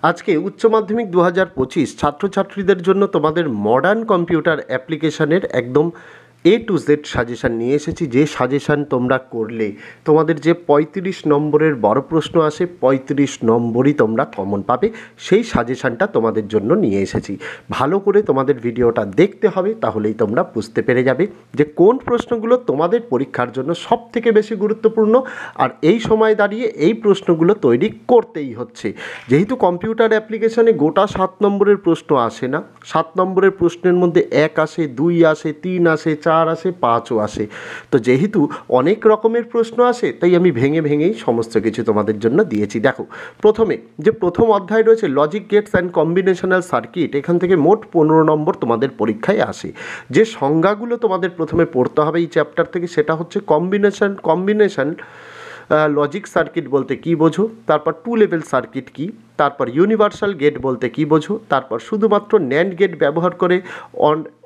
আজকে উচ্চ মাধ্যমিক 2025 ছাত্রছাত্রীদের জন্য তোমাদের মডার্ন কম্পিউটার অ্যাপ্লিকেশনের একদম A to Z সাজেশান নিয়ে এসেছি। যে সাজেশান তোমরা করলে তোমাদের যে 35 নম্বরের বড় প্রশ্ন আসে 35 নম্বরই তোমরা কমন পাবে, সেই সাজেশানটা তোমাদের জন্য নিয়ে এসেছি। ভালো করে তোমাদের ভিডিওটা দেখতে হবে, তাহলেই তোমরা বুঝতে পেরে যাবে যে কোন প্রশ্নগুলো তোমাদের পরীক্ষার জন্য সবথেকে বেশি গুরুত্বপূর্ণ। আর এই সময় দাঁড়িয়ে এই প্রশ্নগুলো তৈরি করতেই হচ্ছে, যেহেতু কম্পিউটার অ্যাপ্লিকেশানে গোটা 7 নম্বরের প্রশ্ন আসে না। 7 নম্বরের প্রশ্নের মধ্যে 1 আসে, 2 আসে, 3 আসে, 4 আসে, 5ও আসে। তো যেহেতু অনেক রকমের প্রশ্ন আসে, তাই আমি ভেঙেই সমস্ত কিছু তোমাদের জন্য দিয়েছি। দেখো, প্রথমে যে প্রথম অধ্যায় রয়েছে logic gates and combinational circuit, এখান থেকে মোট 15 নম্বর তোমাদের পরীক্ষায় আসে। যে সংজ্ঞাগুলো তোমাদের প্রথমে পড়তে হবে এই চ্যাপ্টার থেকে, সেটা হচ্ছে কম্বিনেশন লজিক সার্কিট বলতে কী বোঝো, তারপর 2 লেভেল সার্কিট কী, তারপর ইউনিভার্সাল গেট বলতে কী বোঝো, তারপর শুধুমাত্র ন্যান্ড গেট ব্যবহার করে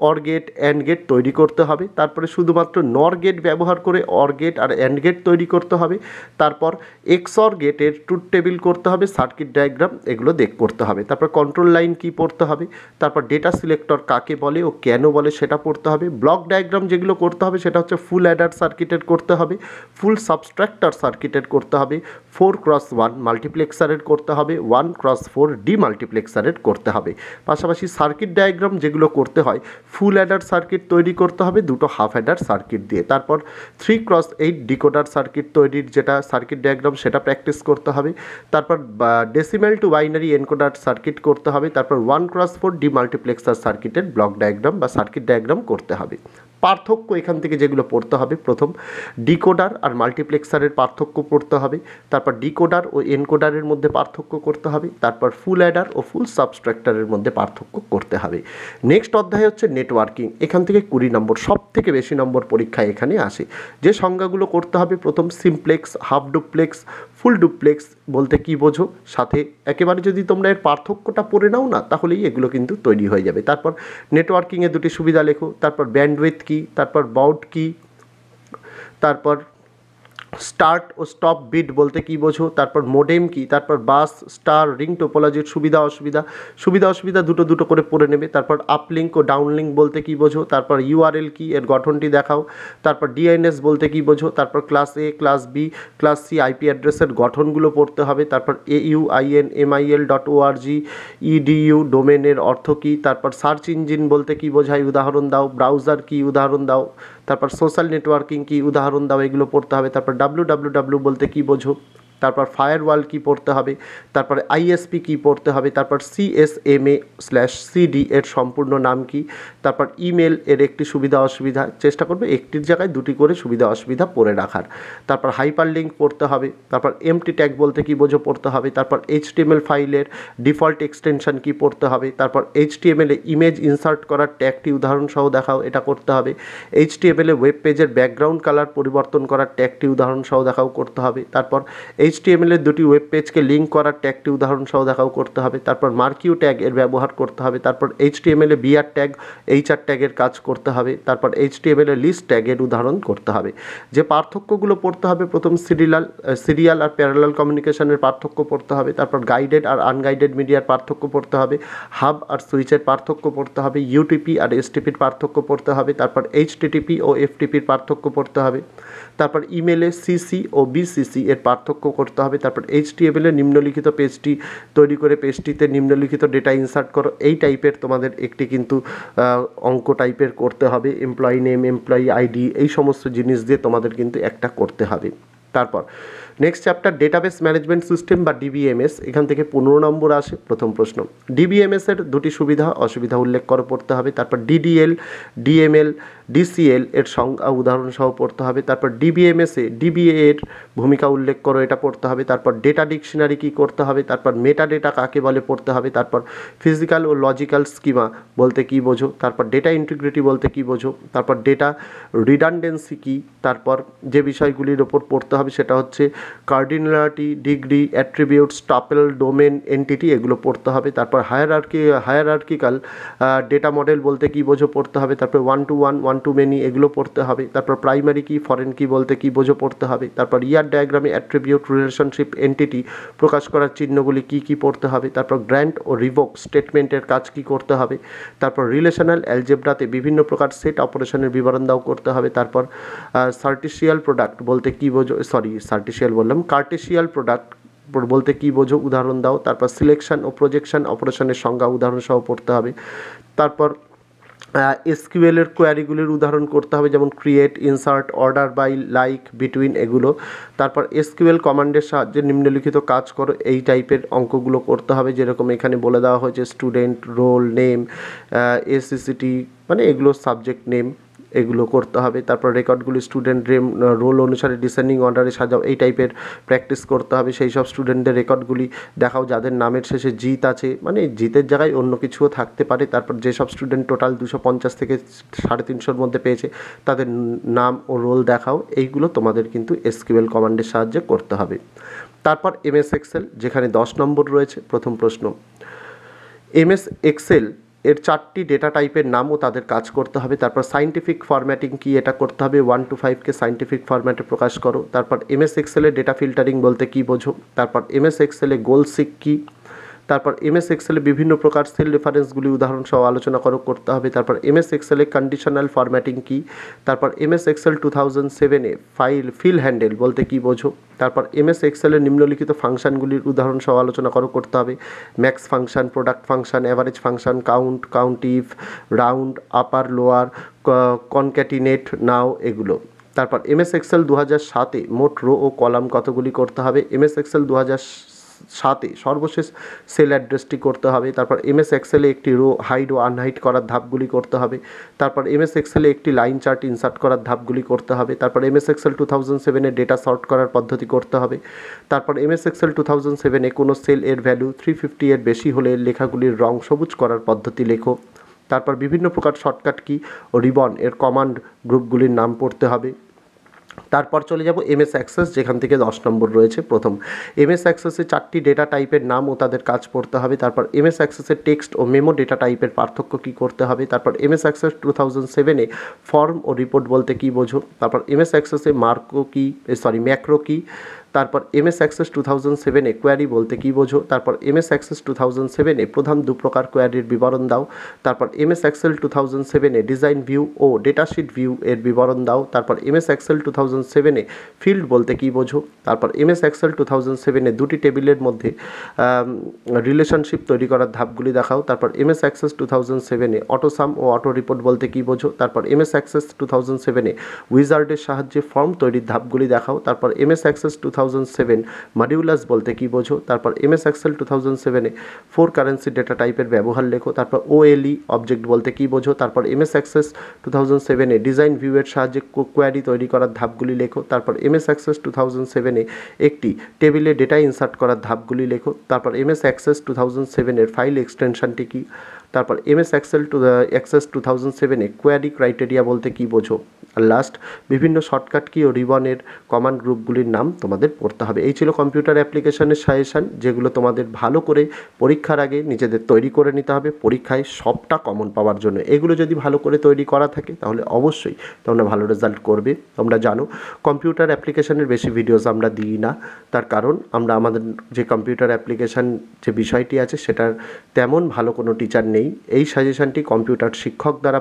অর গেট অ্যান্ড গেট তৈরি করতে হবে, তারপরে শুধুমাত্র নর গেট ব্যবহার করে অর গেট আর অ্যান্ড গেট তৈরি করতে হবে, তারপর এক্সঅর গেটের ট্রুথ টেবিল করতে হবে, সার্কিট ডায়াগ্রাম এগুলো করতে হবে, তারপর কন্ট্রোল লাইন কী পড়তে হবে, তারপর ডেটা সিলেক্টর কাকে বলে ও কেন বলে সেটা পড়তে হবে, ব্লক ডায়াগ্রাম যেগুলো করতে হবে সেটা হচ্ছে ফুল অ্যাডার সার্কিটের করতে হবে, ফুল সাবস্ট্রাক্টর সার্কিটের করতে হবে, 4x1 মাল্টিপ্লেক্সারের করতে হবে, 1x4 ডিমাল্টিপ্লেক্সারের করতে হবে। পাশাপাশি সার্কিট ডায়াগ্রাম যেগুলো করতে হয়, ফুল অ্যাডার সার্কিট তৈরি করতে হবে দুটো হাফ অ্যাডার সার্কিট দিয়ে, তারপর 3x8 ডিকোডার সার্কিট তৈরির যেটা সার্কিট ডায়াগ্রাম সেটা প্র্যাকটিস করতে হবে, তারপর decimal two binary encoder circuit করতে হবে, তারপর 1x4 ডিমাল্টিপ্লেক্সার সার্কিটের ব্লক ডায়াগ্রাম বা সার্কিট ডায়াগ্রাম করতে হবে। পার্থক্য এখান থেকে যেগুলো পড়তে হবে, প্রথম ডিকোডার আর মাল্টিপ্লেক্সারের পার্থক্য পড়তে হবে, তারপর ডিকোডার ও এনকোডারের মধ্যে পার্থক্য করতে হবে, তারপর ফুল অ্যাডার ও ফুল সাবস্ট্রাক্টরের মধ্যে পার্থক্য করতে হবে। নেক্সট অধ্যায় হচ্ছে নেটওয়ার্কিং, এখান থেকে 20 নম্বর, সব থেকে বেশি নম্বর পরীক্ষায় এখানে আসে। যে সংজ্ঞাগুলো করতে হবে, প্রথম simplex, half duplex, full duplex বলতে কী বোঝো, সাথে একেবারে যদি তোমরা এর পার্থক্যটা পড়ে নাও না, তাহলেই এগুলো কিন্তু তৈরি হয়ে যাবে। তারপর নেটওয়ার্কিংয়ে দুটি সুবিধা লেখো, তারপর ব্যান্ডউইথ কী, তারপর বাউট কী, তারপর স্টার্ট ও স্টপ বিট বলতে কী বোঝো, তারপর মোডেম কী, তারপর বাস স্টার রিং টোপোলজির সুবিধা অসুবিধা দুটো করে পড়ে নেবে, তারপর আপলিঙ্ক ও ডাউনলিঙ্ক বলতে কী বোঝো, তারপর ইউআরএল কী, এর গঠনটি দেখাও, তারপর ডিএনএস বলতে কী বোঝো, তারপর class A, class B, class C IP অ্যাড্রেসের গঠনগুলো পড়তে হবে, তারপর AUINMIL.org EDU ডোমেনের অর্থ কী, তারপর সার্চ ইঞ্জিন বলতে কী বোঝায় উদাহরণ দাও, ব্রাউজার কী উদাহরণ দাও, তারপর সোশ্যাল নেটওয়ার্কিং কী উদাহরণ দাও, এগুলো পড়তে হবে, তারপর www বলতে কী বোঝো, তারপর ফায়ারওয়াল কী পড়তে হবে, তারপরে আইএসপি কী পড়তে হবে, তারপর CSMA/CD এর সম্পূর্ণ নাম কী, তারপর ইমেল এর একটি সুবিধা অসুবিধা, চেষ্টা করবে একটির জায়গায় দুটি করে সুবিধা অসুবিধা পড়ে রাখার, তারপর হাইপারলিঙ্ক পড়তে হবে, তারপর এমটি ট্যাগ বলতে কী বোঝো পড়তে হবে, তারপর HTML ফাইলের ডিফল্ট এক্সটেনশন কী পড়তে হবে, তারপর HTML এ ইমেজ ইনসার্ট করার ট্যাগটি উদাহরণসহ দেখাও, এটা করতে হবে, HTML এ ওয়েব পেজের ব্যাকগ্রাউন্ড কালার পরিবর্তন করার ট্যাগটি উদাহরণসহ দেখাও করতে হবে, তারপর HTML এর দুটি ওয়েব পেজকে লিঙ্ক করার ট্যাগটি উদাহরণসহ দেখাও করতে হবে, তারপর মার্কিউ ট্যাগ এর ব্যবহার করতে হবে, তারপর HTML এ BR ট্যাগ HR ট্যাগের কাজ করতে হবে, তারপর HTML এ লিস্ট ট্যাগের উদাহরণ করতে হবে। যে পার্থক্যগুলো পড়তে হবে, প্রথম সিরিয়াল আর প্যারালাল কমিউনিকেশনের পার্থক্য পড়তে হবে, তারপর গাইডেড আর আনগাইডেড মিডিয়ার পার্থক্য পড়তে হবে, হাব আর সুইচের পার্থক্য পড়তে হবে, UTP আর STPর পার্থক্য পড়তে হবে, তারপর HTTP ও FTPর পার্থক্য পড়তে হবে, তারপর ইমেলে CC ও BCC এর পার্থক্য করতে হবে, তারপর HTML এ নিম্নলিখিত পেজটি তৈরি করে পেজটিতে নিম্নলিখিত ডেটা ইনসার্ট করো, এই টাইপের তোমাদের একটি কিন্তু অঙ্ক টাইপের করতে হবে, এমপ্লয়ি নেম, এমপ্লয়ি আইডি, এই সমস্ত জিনিস দিয়ে তোমাদের কিন্তু একটা করতে হবে। তারপর next chapter database management system বা DBMS, এখান থেকে 15 নম্বর আসে। প্রথম প্রশ্ন, DBMS এর দুটি সুবিধা অসুবিধা উল্লেখ করে পড়তে হবে, তারপর DDL, DML, DCL এর সংজ্ঞা উদাহরণ সহ পড়তে হবে, তারপর DBMS এ DBA এর ভূমিকা উল্লেখ করো, এটা পড়তে হবে, তারপর ডেটা ডিকশনারি কী করতে হবে, তারপর মেটা ডেটা কাকে বলে পড়তে হবে, তারপর ফিজিক্যাল ও লজিক্যাল স্কিমা বলতে কী বোঝো, তারপর ডেটা ইন্টিগ্রিটি বলতে কী বোঝো, তারপর ডেটা রিডান্ডেন্সি কী, তারপর যে বিষয়গুলির ওপর পড়তে হবে সেটা হচ্ছে cardinality, degree, attributes, tuple, domain, entity, এগুলো পড়তে হবে। তারপর হায়ারার্কিক্যাল ডেটা মডেল বলতে কী বোঝো পড়তে হবে। তারপর one to one, one to many, এগুলো পড়তে হবে। তারপর প্রাইমারি কি, ফরেন কি বলতে কী বোঝো পড়তে হবে। তারপর ইয়ার ডায়াগ্রামে অ্যাট্রিবিউট, রিলেশনশিপ, এন্টিটি প্রকাশ করার চিহ্নগুলি কী কী পড়তে হবে। তারপর গ্র্যান্ট ও রিভোক স্টেটমেন্টের কাজ কী করতে হবে। তারপর রিলেশনাল অ্যালজেব্রাতে বিভিন্ন প্রকার সেট অপারেশনের বিবরণ দাও করতে হবে। তারপর সার্টিশিয়াল প্রোডাক্ট বলতে কী বোঝো, কার্টেশিয়াল প্রোডাক্ট বলতে কী বোঝো উদাহরণ দাও। তারপর সিলেকশন ও প্রজেকশন অপারেশনের সংজ্ঞা উদাহরণ সহ পড়তে হবে। তারপর এসকিউএলের কোয়ারিগুলির উদাহরণ করতে হবে, যেমন create, insert, order by, like, between, এগুলো। তারপর এসকিউএল কমান্ডের সাহায্যে নিম্নলিখিত কাজ করো, এই টাইপের অঙ্কগুলো করতে হবে, যেরকম এখানে বলে দেওয়া হয়েছে স্টুডেন্ট, রোল নেম, এসিসিটি, মানে এগুলো সাবজেক্ট নেম, এগুলো করতে হবে। তারপর রেকর্ডগুলি স্টুডেন্ট রোল অনুসারে ডিসেন্ডিং অর্ডারে সাজাও, এই টাইপের প্র্যাকটিস করতে হবে। সেই সব স্টুডেন্টদের রেকর্ডগুলি দেখাও যাদের নামের শেষে জিত আছে, মানে জিতের জায়গায় অন্য কিছুও থাকতে পারে। তারপর যেসব স্টুডেন্ট টোটাল 250 থেকে 350-র মধ্যে পেয়েছে তাদের নাম ও রোল দেখাও। এইগুলো তোমাদের কিন্তু এসকিউএল কমান্ডের সাহায্যে করতে হবে। তারপর এমএস এক্সেল, যেখানে 10 নম্বর রয়েছে। প্রথম প্রশ্ন, এমএস এক্সেল এর 4টি ডেটা টাইপের নাম ও তাদের কাজ করতে হবে। তারপর সাইন্টিফিক ফরম্যাটিং কি, এটা করতে হবে। 1 to 5কে সাইন্টিফিক ফরম্যাটে প্রকাশ করো। তারপর এমএস এক্সেলের ডেটা ফিল্টারিং বলতে কী বোঝো। তারপর এমএস এক্সেলে গোল সিক কী। তারপর এমএস এক্সেলে বিভিন্ন প্রকার সেল রেফারেন্সগুলি উদাহরণ সহ আলোচনা করতে হবে। তারপর এমএস এক্সেলে কন্ডিশনাল ফরম্যাটিং কী। তারপর এমএস এক্সেল 2007-এ ফিল হ্যান্ডেল বলতে কী বোঝো। তারপর এমএস এক্সেলের নিম্নলিখিত ফাংশনগুলির উদাহরণ সহ আলোচনা করতে হবে। Max function, product function, average function, count if, round, upper lower, concatenate, now, এগুলো। তারপর এমএস এক্সেল 2007-এ মোট রো ও কলাম কতগুলি করতে হবে। এমএস এক্সেল 2007-এ সর্বশেষ সেল অ্যাড্রেসটি করতে হবে। তারপর এমএস এক্সেলে একটি রো হাইড ও আনহাইড করার ধাপগুলি করতে হবে। তারপর এমএস এক্সেলে একটি লাইন চার্ট ইনসার্ট করার ধাপগুলি করতে হবে। তারপর এমএস এক্সেল 2007-এ ডেটা সর্ট করার পদ্ধতি করতে হবে। তারপর এমএস এক্সেল 2007-এ কোনো সেল এর ভ্যালু 350 এর বেশি হলে লেখাগুলির রং সবুজ করার পদ্ধতি লেখো। তারপর বিভিন্ন প্রকার শর্টকাট কি ও রিবন এর কমান্ড গ্রুপগুলির নাম পড়তে হবে। তারপর চলে যাব এমএস অ্যাক্সেস, যেখান থেকে 10 নম্বর রয়েছে। প্রথম, এমএস অ্যাক্সেসে 4টি ডেটা টাইপের নাম ও তাদের কাজ পড়তে হবে। তারপর এমএস অ্যাক্সেসের টেক্সট ও মেমো ডেটা টাইপের পার্থক্য কী করতে হবে। তারপর এমএস অ্যাক্সেস 2007-এ ফর্ম ও রিপোর্ট বলতে কী বোঝো। তারপর এমএস অ্যাক্সেসে ম্যাক্রো কি। তারপর এমএস অ্যাক্সেস 2007-এ কোয়ারি বলতে কী বোঝো। তারপর এমএস অ্যাক্সেস 2007-এ প্রধান 2 প্রকার কোয়ারির বিবরণ দাও। তারপর এমএস এক্সেল 2007-এ ডিজাইন ভিউ ও ডেটাশিট ভিউ এর বিবরণ দাও। তারপর এমএস এক্সেল 2007-এ ফিল্ড বলতে কী বোঝো। তারপর এমএস এক্সেল 2007-এ 2টি টেবিলের মধ্যে রিলেশনশিপ তৈরি করার ধাপগুলি দেখাও। তারপর এমএস অ্যাক্সেস 2007-এ অটোসাম ও অটো রিপোর্ট বলতে কী বোঝো। তারপর এমএস অ্যাক্সেস 2007-এ উইজার্ডের সাহায্যে ফর্ম তৈরির ধাপগুলি দেখাও। তারপর এমএস অ্যাক্সেস 2007 মডিউলাস বলতে কী বোঝো। তারপর এমএস এক্সেল 2007-এ 4 কারেন্সি ডেটা টাইপের ব্যবহার লেখো। তারপর ওএলই অবজেক্ট বলতে কী বোঝো। তারপর এমএস অ্যাক্সেস 2007-এ ডিজাইন ভিউয়ের সাহায্যে কোয়ারি তৈরি করার ধাপগুলি লেখো। তারপর এমএস অ্যাক্সেস 2007-এ একটি টেবিলে ডেটা ইনসার্ট করার ধাপগুলি লেখো। তারপর এমএস অ্যাক্সেস 2007-এর ফাইল এক্সটেনশনটি কী। তারপর এমএস অ্যাক্সেস 2007-এ কোয়ারি ক্রাইটেরিয়া বলতে কী বোঝো। আর লাস্ট, বিভিন্ন শর্টকাট কি ও রিবনের কমান্ড গ্রুপগুলির নাম তোমাদের পড়তে হবে। এই ছিল কম্পিউটার অ্যাপ্লিকেশনের সাজেশান, যেগুলো তোমাদের ভালো করে পরীক্ষার আগে নিজেদের তৈরি করে নিতে হবে পরীক্ষায় সবটা কমন পাওয়ার জন্য। এগুলো যদি ভালো করে তৈরি করা থাকে তাহলে অবশ্যই তোমরা ভালো রেজাল্ট করবে। তোমরা জানো কম্পিউটার অ্যাপ্লিকেশনের বেশি ভিডিওস আমরা দিই না, তার কারণ আমরা আমাদের যে কম্পিউটার অ্যাপ্লিকেশান যে বিষয়টি আছে সেটার তেমন ভালো কোনো টিচার নেই। এই সাজেশানটি কম্পিউটার শিক্ষক দ্বারা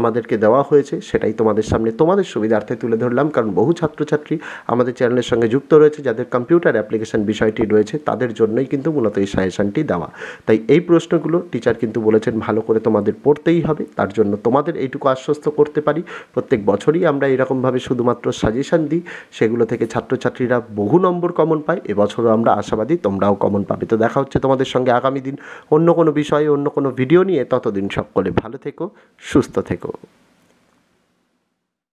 আমাদেরকে দেওয়া হয়েছে, সেটাই তোমাদের সামনে তোমাদের সুবিধার্থে তুলে ধরলাম। কারণ বহু ছাত্রছাত্রী আমাদের চ্যানেলের সঙ্গে যুক্ত রয়েছে যাদের কম্পিউটার অ্যাপ্লিকেশন বিষয়টি রয়েছে, তাদের জন্যই কিন্তু মূলত এই সাজেশানটি দেওয়া। তাই এই প্রশ্নগুলো টিচার কিন্তু বলেছেন ভালো করে তোমাদের পড়তেই হবে। তার জন্য তোমাদের এইটুকু আশ্বস্ত করতে পারি, প্রত্যেক বছরই আমরা এরকমভাবে শুধুমাত্র সাজেশান দিই, সেগুলো থেকে ছাত্রছাত্রীরা বহু নম্বর কমন পায়। এবছরও আমরা আশাবাদী তোমরাও কমন পাবে। তো দেখা হচ্ছে তোমাদের সঙ্গে আগামী দিন অন্য কোনো বিষয়ে অন্য কোনো ভিডিও নিয়ে। ততদিন সকলে ভালো থেকো, সুস্থ থেকো।